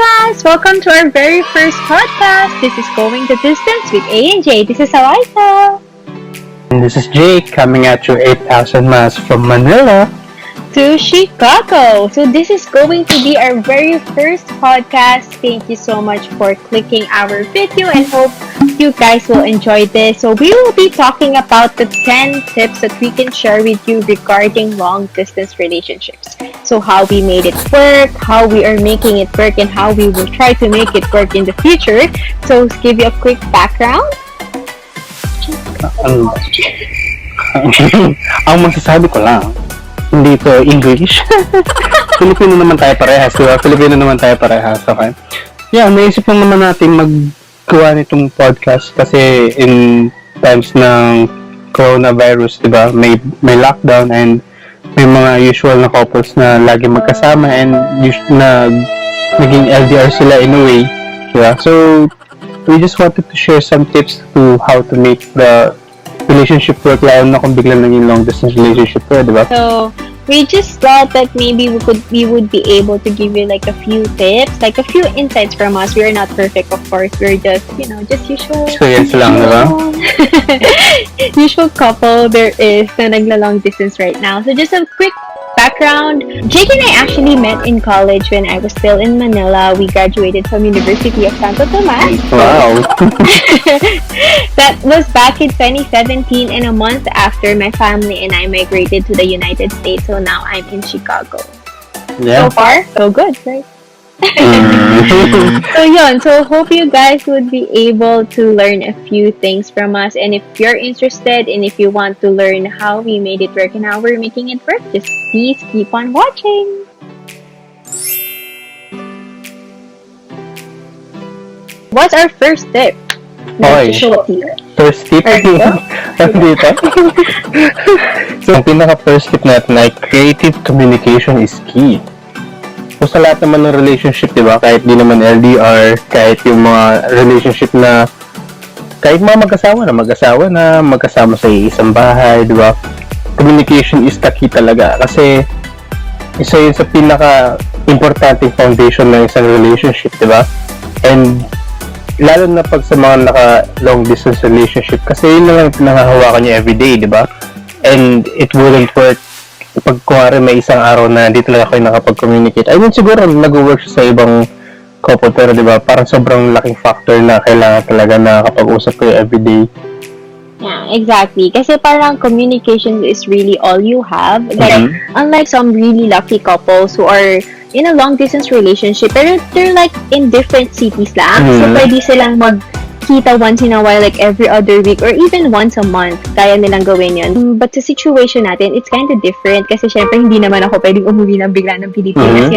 guys! Welcome to our very first podcast. This is Going the Distance with A&J. This is Lysa. And this is Jake coming at you 8,000 miles from Manila to Chicago. So this is going to be our very first podcast. Thank you so much for clicking our video and hope you guys will enjoy this. So we will be talking about the 10 tips that we can share with you regarding long distance relationships. So how we made it work, how we are making it work, and how we will try to make it work in the future. So to give you a quick background. Ang masasabi ko lang, hindi to English. Filipino naman tayo parehas, diba? Filipino naman tayo parehas, okay? Yeah, naisip lang naman natin maggawa nitong podcast kasi in times ng coronavirus, diba? May lockdown and may mga usual na couples na lagi magkasama and naging LDR sila in a way, diba? So, we just wanted to share some tips to how to make the relationship work, lalo na kung biglang naging long distance relationship ko, di ba? So, we just thought that maybe we would be able to give you like a few tips, like a few insights from us. We are not perfect, of course. We're just, just usual. Experience lang, di ba? Usual couple there is na nagla-long distance right now. So, just a quick background. Jake and I actually met in college when I was still in Manila. We graduated from University of Santo Tomas. Wow! That was back in 2017, and a month after, my family and I migrated to the United States. So now I'm in Chicago. Yeah. So far, so good, right? So hope you guys would be able to learn a few things from us, and if you're interested and if you want to learn how we made it work and how we're making it work, just please keep on watching. What's our first tip? Okay. First tip dito. So, ang pinaka-first tip natin ay creative communication is key. So, sa lahat naman ng relationship, di ba? Kahit di naman LDR, kahit yung mga relationship na kahit mga magkasama na magkasama sa isang bahay, di ba? Communication is the key talaga. Kasi isa yun sa pinaka-importanting foundation ng isang relationship, di ba? And lalo na pag sa mga naka-long distance relationship, kasi yun na lang pinangahawakan niya everyday, di ba? And it wouldn't work pag kuwari may isang araw na hindi talaga kayo nakapag-communicate. I mean, siguro nag-work siya sa ibang couple, pero di ba, parang sobrang laking factor na kailangan talaga na kapag-usap kayo everyday. Yeah, exactly. Kasi parang communication is really all you have. Like, unlike some really lucky couples who are in a long-distance relationship, pero they're like in different cities lang. So, pwede silang magkita once in a while, like every other week or even once a month. Kaya nilang gawin yun. But sa situation natin, it's kind of different kasi syempre hindi naman ako pwedeng umuwi ng bigla ng Pilipinas,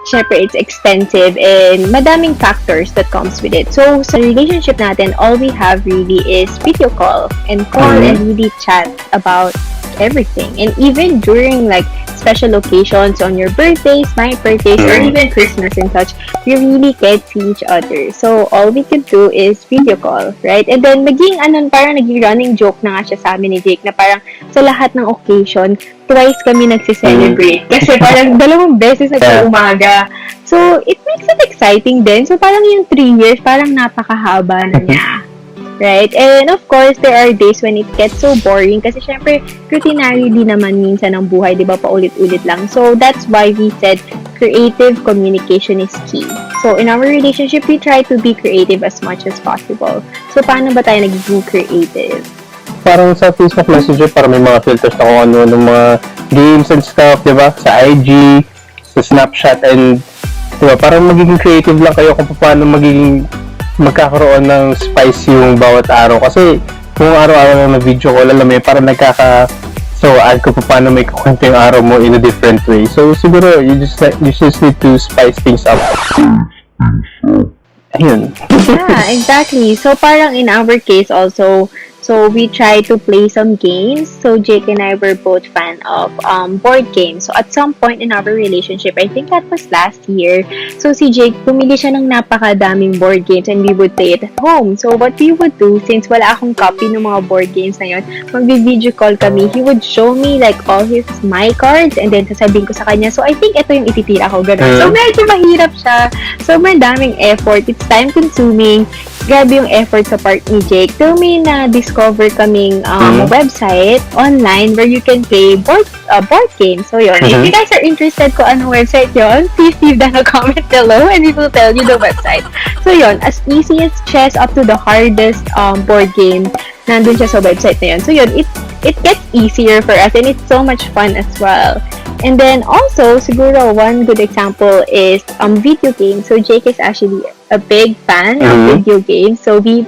syempre it's expensive and madaming factors that comes with it. So, sa relationship natin, all we have really is video call and really chat about everything. And even during like special occasions on your birthdays, my birthdays, or even Christmas and such, we really get to each other. So, all we could do is video call, right? And then, parang naging running joke na nga siya sa amin ni Jake na parang sa lahat ng occasion, twice kami nagsiselebrate. Kasi parang 2 beses nagpa-umaga. So, it makes it exciting din. So, parang yung 3 years, parang napakahaba na niya. Right? And of course, there are days when it gets so boring kasi syempre, routinary din naman minsan ang buhay, di ba, paulit-ulit lang. So, that's why we said creative communication is key. So, in our relationship, we try to be creative as much as possible. So, paano ba tayo nagiging creative? Parang sa Facebook Messenger, parang may mga filters na kung ano ng mga games and stuff, di ba? Sa IG, sa Snapchat, and di ba, parang magiging creative lang kayo kung paano magkakaroon ng spice yung bawat araw. Kasi kung araw-araw lang na video call, alam mo parang add ko paano may kukwento yung araw mo in a different way. So siguro, you just need to spice things up. Ayun. Yeah, exactly. So parang in our case also, So we try to play some games. So Jake and I were both fan of board games. So at some point in our relationship, I think that was last year, so si Jake, pumili siya ng napakadaming board games and we would play it at home. So what we would do, since wala akong copy ng mga board games na yun, magbi-video call kami. He would show me like all my cards and then sasabihin ko sa kanya, so I think ito yung ititira ko, gano'n. So medyo mahirap siya. So may daming effort. It's time consuming. Grabe yung effort sa part ni Jake. Till may na-discover kaming website online where you can play board games. So yun, if you guys are interested ko anong website yun, please leave down a comment below and we will tell you the website. So yun, as easy as chess up to the hardest board game, nandun siya sa website na yun. So yun, it gets easier for us and it's so much fun as well. And then also, siguro one good example is video games. So Jake is actually a big fan of video games. So he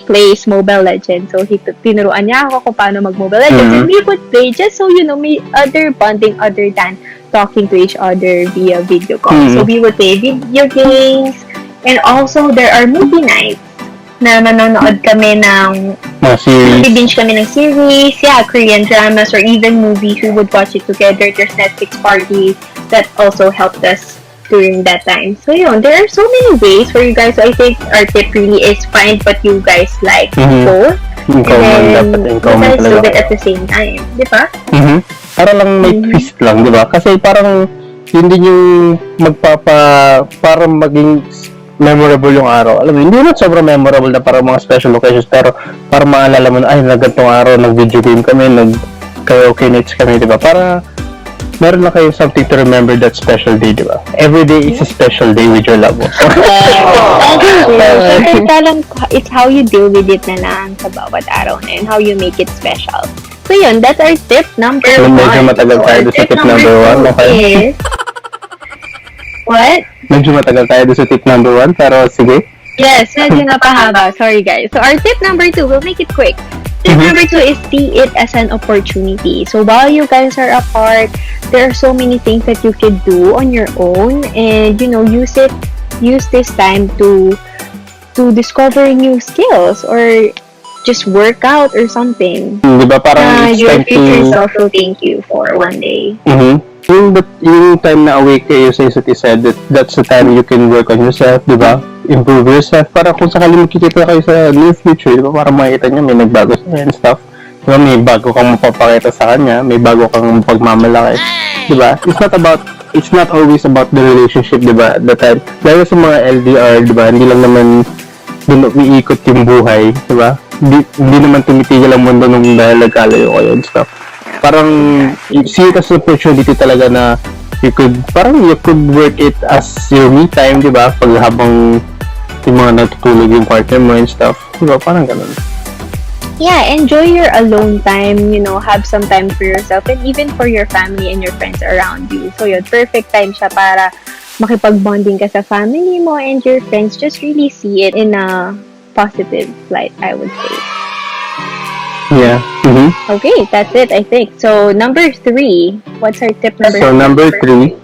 plays Mobile Legends. So tinuruan niya ako kung paano mag-Mobile Legends. And we would play just so, may other bonding other than talking to each other via video call. So we would play video games. And also, there are movie nights na manonood kami ng binge kami ng series, Korean dramas or even movies. We would watch it together. There's Netflix parties that also helped us during that time. So yun, there are so many ways for you guys. So I think our tip really is find what you guys like both. And then you guys do it at the same time. Di ba? Para lang may twist lang, di ba? Kasi parang yun din yung para maging memorable yung araw. Alam mo, hindi naman sobrang memorable na para mga special occasions, pero para maalala mo na, ay, nagantong araw, nag-video game kami, nag-karaoke nights kami, di ba? Para meron na kayo something to remember that special day, di ba? Every day is a special day with your loved one. It's how you deal with it na lang sa bawat araw na yun, how you make it special. So yun, that's our tip number 1. Medyo matagal tayo sa tip number 1. Okay. What? Medyo matagal tayo sa tip number 1, pero sige. Yes, medyo napahaba. Sorry guys. So our tip number 2, we'll make it quick. Tip number 2 is see it as an opportunity. So while you guys are apart, there are so many things that you can do on your own, and use this time to discover new skills or just work out or something. Diba parang it's your time future self will thank you for one day. Yung time na awake kayo sa isa't isa, that's the time you can work on yourself, di ba? Improve yourself. Para kung sakali makikita kayo sa near future, di ba? Para makikita niya may nagbago sa and stuff. Di ba? May bago kang mapapakita sa kanya, may bago kang pagmamalaki. Di ba? It's not always about the relationship, di ba? At the time, lalo sa mga LDR, di ba? Hindi lang naman dun umiikot yung buhay, di ba? Hindi naman tumitigil ang mundo nung dahil nagkalayo kayo and stuff. Parang see it as an opportunity talaga na you could work it as your me time, di ba? Pag habang yung mga natutulog yung partner mo and stuff, di ba? Parang ganun. Yeah, enjoy your alone time, have some time for yourself and even for your family and your friends around you. So yun, perfect time siya para makipag-bonding ka sa family mo and your friends. Just really see it in a positive light, I would say. Yeah. Okay, that's it, I think. So, number 3. What's our tip number 3? So, number 3.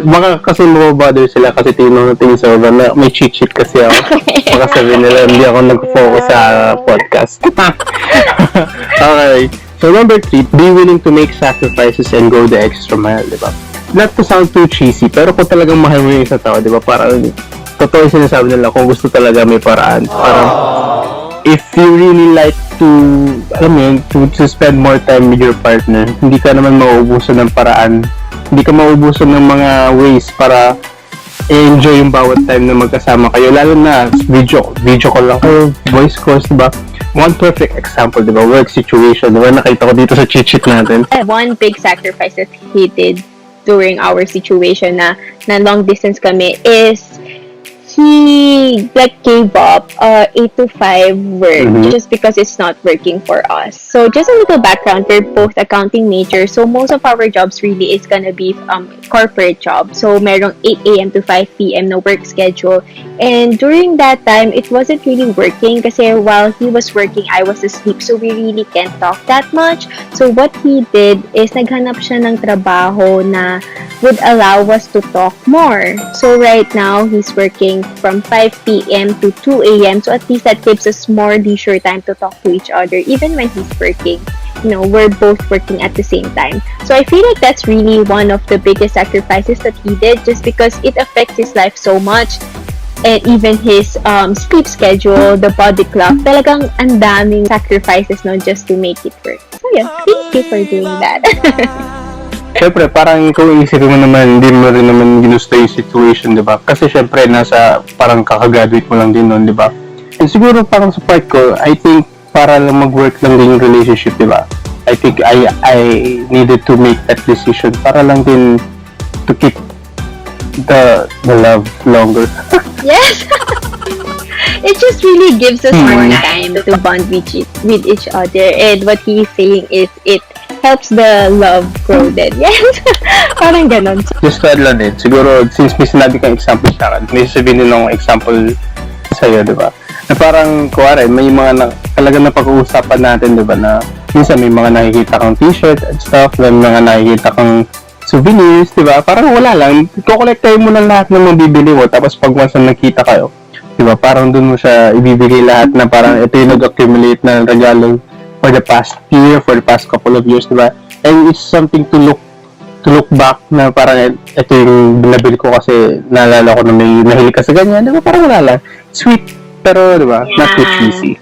Baka kasi mababother sila kasi tingnan sa iba na may cheat sheet kasi ako. Baka sabihin nila hindi ako nag-focus sa podcast. Okay. So, number 3. Be willing to make sacrifices and go the extra mile, di ba? Not to sound too cheesy, pero kung talagang mahal mo yung isa tao, di ba? Parang totoo yung sinasabi nila kung gusto talaga may paraan. Parang if you really like to spend more time with your partner, hindi ka naman mauubusan ng paraan, hindi ka mauubusan ng mga ways para enjoy yung bawat time na magkasama kayo, lalo na video call lang kayo, voice calls, diba? One perfect example, diba? Work situation, diba? Nakita ko dito sa cheat sheet natin. One big sacrifice that he did during our situation na long distance kami is he gave up 8 to 5 work just because it's not working for us. So just a little background, we're both accounting majors, so most of our jobs really is gonna be corporate job. So merong 8 a.m. to 5 p.m. na work schedule, and during that time it wasn't really working kasi while he was working I was asleep, so we really can't talk that much. So what he did is naghanap siya ng trabaho na would allow us to talk more. So right now he's working time from 5 p.m. to 2 a.m. So at least that gives us more leisure time to talk to each other, even when he's working. We're both working at the same time. So I feel like that's really one of the biggest sacrifices that he did, just because it affects his life so much. And even his sleep schedule, the body clock, talagang ang daming sacrifices just to make it work. So yeah, thank you for doing that. Siyempre, parang kung isipin mo naman, hindi mo rin naman ginusto yung situation, di ba? Kasi siyempre, nasa parang kakagraduate mo lang din nun, di ba? And siguro parang sa part ko, I think para lang mag-work lang din yung relationship, di ba? I think I needed to make that decision para lang din to keep the love longer. Yes! It just really gives us more time to bond with each other. And what he's saying is it helps the love grow din. Yes! Parang ganon. Just to add lang din, siguro since may sinabi kang example sa akin, may sabihin din akong example sa'yo, di ba? Na parang, kuwari, may mga talagang napag-uusapan natin, di ba, na minsan may mga nakikita kang t-shirt and stuff, may mga nakikita kang souvenirs, di ba? Parang wala lang. Kukolektahin mo lang lahat ng mabibili mo, tapos pag once na nakita kayo, di ba? Parang dun mo siya ibibigay lahat na parang ito yung nag-accumulate na regalo for the past year, for the past couple of years, di ba? And it's something to look back na parang ito yung binabili ko kasi naalala ko na may nahilig ka sa ganyan, di ba? Parang wala lang. Sweet, pero di ba? Not too cheesy.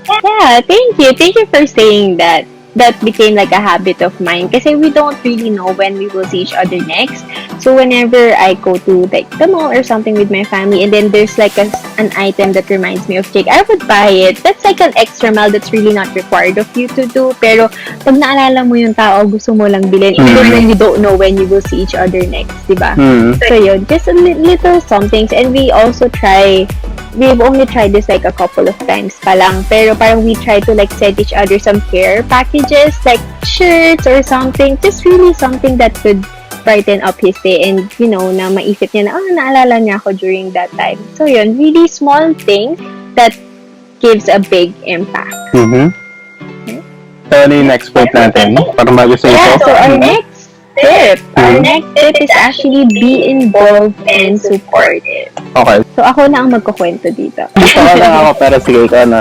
Yeah, thank you. Thank you for saying that. That became like a habit of mine kasi we don't really know when we will see each other next. So whenever I go to like the mall or something with my family and then there's like an item that reminds me of Jake, I would buy it. That's like an extra mile that's really not required of you to do. Pero pag naalala mo yung tao, gusto mo lang bilhin even when you don't know when you will see each other next, diba? So yun, just a little somethings. And we've only tried this like a couple of times pa lang. Pero parang we try to like send each other some care packages, like shirts or something. Just really something that could brighten up his day and, na maisip niya na, naalala niya ako during that time. So yun, really small thing that gives a big impact. Okay. So ano yung next point natin? Para bago sa ito? Yeah, so our next tip is actually be involved and supportive. Okay. So ako na ang magkukwento dito. Saka lang ako, pero sige, ikaw na.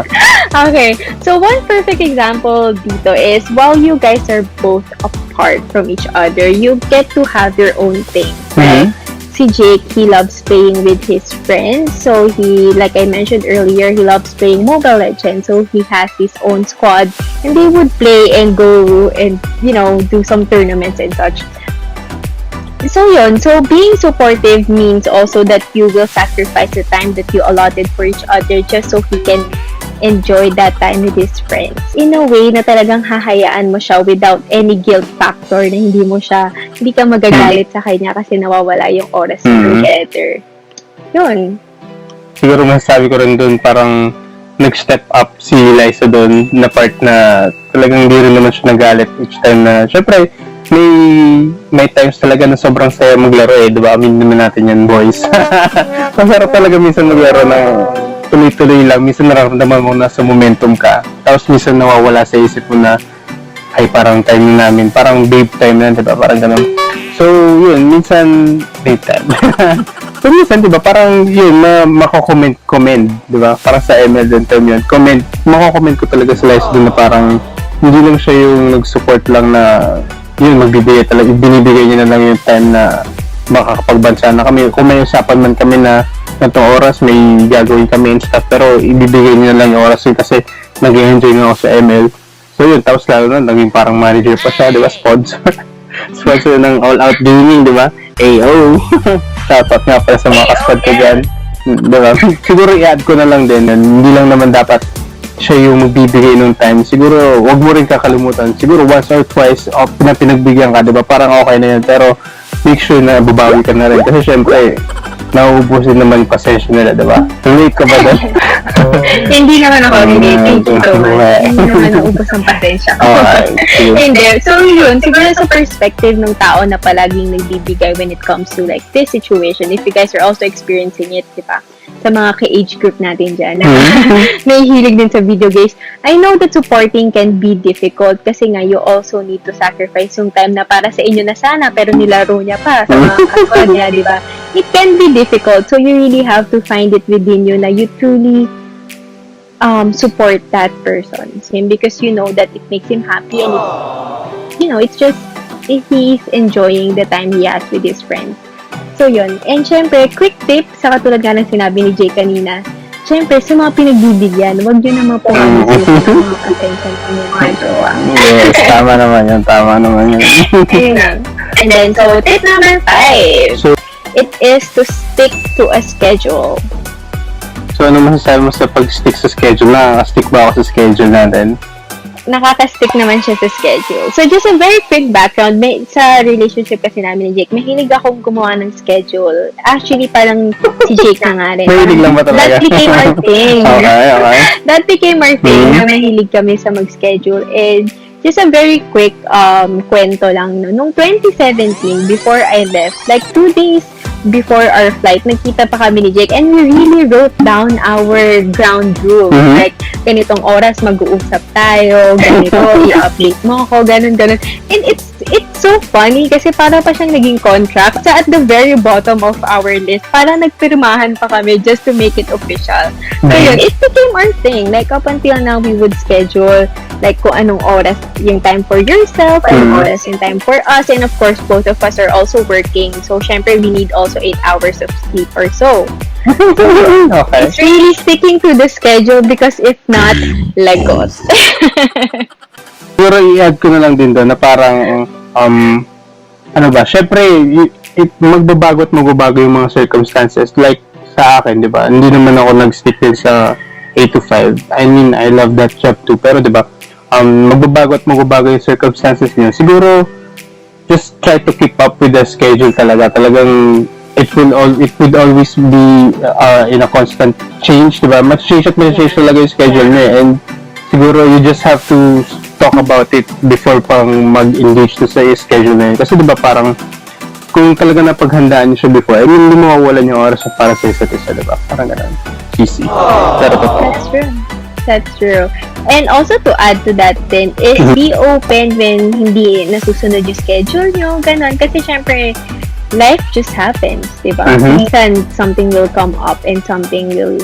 Okay, so one perfect example dito is while you guys are both apart from each other, you get to have your own thing, right? Si Jake, he loves playing with his friends. So he, like I mentioned earlier, he loves playing Mobile Legends. So he has his own squad and they would play and go and, do some tournaments and such. So yun, so being supportive means also that you will sacrifice the time that you allotted for each other just so he can enjoy that time with his friends. In a way na talagang hahayaan mo siya without any guilt factor na hindi ka magagalit sa kanya kasi nawawala yung oras together. Yun. Siguro masasabi ko rin doon parang nag-step up si Lysa doon na part na talagang hindi rin naman siya nagalit each time na syempre may times talaga na sobrang saya maglaro diba? Amin naman natin yan, boys. Masarap talaga minsan maglaro na tuloy-tuloy lang. Minsan nararamdaman mo na sa momentum ka. Tapos minsan nawawala sa isip mo na ay parang time namin. Parang babe time na, diba? Parang ganun. So, yun. Minsan, babe time. So, minsan, diba? Parang yun, mako-comment, diba? Parang sa ML din term yun. Mako-comment ko talaga sa Lysa dun na parang hindi lang siya yung nag-support lang na yun, magbibigay talaga. Binibigay niya na lang yung time na makakapagbansa na kami. Kung may usapan man kami na itong oras may gagawin kami and stuff, pero ibibigay niya lang yung oras yun kasi nag-enjoy na ako sa ML. So yun, tapos lalo na naging parang manager pa siya, diba? Sponsor ng All Out Gaming, diba? AO. Dapat nga pala sa mga kaspad ko dyan, diba? Siguro i-add ko na lang din, hindi lang naman dapat siya yung magbibigay ng time. Siguro wag mo rin kakalimutan, siguro once or twice na pinagbigyan ka, diba? Parang okay na yan, pero make sure na babawi ka na rin kasi syempre nauubusin naman yung pasensya nila, diba? Relate ka ba doon? Hindi naman ako relate. Hindi naman naubos ang pasensya ko. Hindi. So yun, siguro sa perspective ng tao na palaging nagbibigay when it comes to like this situation, if you guys are also experiencing it, diba? Sa mga ka-age group natin dyan, may hilig din sa video games. I know that supporting can be difficult kasi nga you also need to sacrifice yung time na para sa inyo na sana pero nilaro niya pa sa mga kaswa niya, diba? it can be difficult. So you really have to find it within you na you truly support that person. Same because you know that it makes him happy and it's just he's enjoying the time he has with his friends. So yun. And syempre, quick tip sa katulad nga ng sinabi ni Jay kanina. Syempre, sa mga pinagbibigyan, huwag nyo naman po kami sa mga attention ng mga jowa. Yes, tama naman yun. Ayun lang. And then, so, tip number 5. So, it is to stick to a schedule. So, ano masasabi mo sa pag-stick sa schedule? Nakaka-stick ba ako sa schedule natin? Nakaka-stick naman siya sa schedule. So, just a very quick background. Sa relationship kasi namin ni Jake, mahilig akong gumawa ng schedule. Actually, parang si Jake na nga rin. Mahilig lang ba talaga? That became our thing. Okay. That became our thing na mahilig kami sa mag-schedule. And just a very quick kwento lang. No? Nung 2017, before I left, like 2 days before our flight, nagkita pa kami ni Jake and we really wrote down our ground rules. Like, ganitong oras mag-uusap tayo, ganito, i-update mo ako, ganun. And it's so funny kasi para pa siyang naging contract. So, at the very bottom of our list, para nagpirmahan pa kami just to make it official. So, yun, it became our thing. Like, up until now, we would schedule like kung anong oras yung time for yourself, anong oras yung time for us, and of course, both of us are also working. So, syempre, we need also 8 hours of sleep or so. Okay. It's really sticking to the schedule because if not, lagot. Siguro i-add ko na lang din doon na parang, ano ba, syempre, magbabago at magbabago yung mga circumstances. Like, sa akin, di ba, hindi naman ako nag-stick din sa 8 to 5. I mean, I love that job too. Pero, di ba, magbabago at magbabago yung circumstances niya. Siguro, just try to keep up with the schedule talaga. Talagang, it would always be in a constant change, di ba? Mag-change talaga yung schedule niya. And, siguro, you just have to talk about it before pang mag-engage to sa schedule na yun. Kasi diba parang kung talaga napaghandaan niyo siya before, I mean, hindi mawawalan yung oras para sa isa't isa, diba? Parang ganun. Easy. Pero totoo. That's true. And also to add to that then is be open when hindi nasusunod yung schedule nyo, ganun. Kasi syempre, life just happens, diba? Minsan, something will come up and something will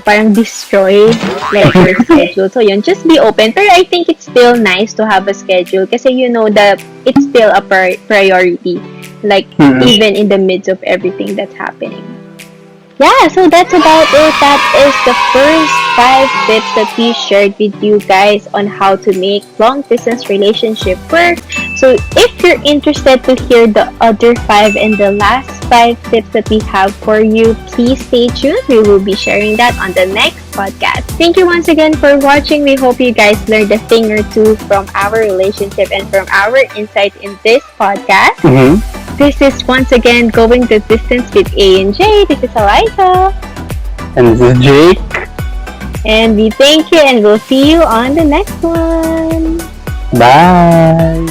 parang destroy like your schedule. So yun, just be open. Pero I think it's still nice to have a schedule kasi that it's still a priority. Like, even in the midst of everything that's happening. Yeah, so that's about it. That is the first 5 tips that we shared with you guys on how to make long-distance relationship work. So if you're interested to hear the other 5 and the last 5 tips that we have for you, please stay tuned. We will be sharing that on the next podcast. Thank you once again for watching. We hope you guys learned a thing or two from our relationship and from our insight in this podcast. This is once again Going the Distance with A&J. This is Lysa. And this is Jake. And we thank you and we'll see you on the next one. Bye.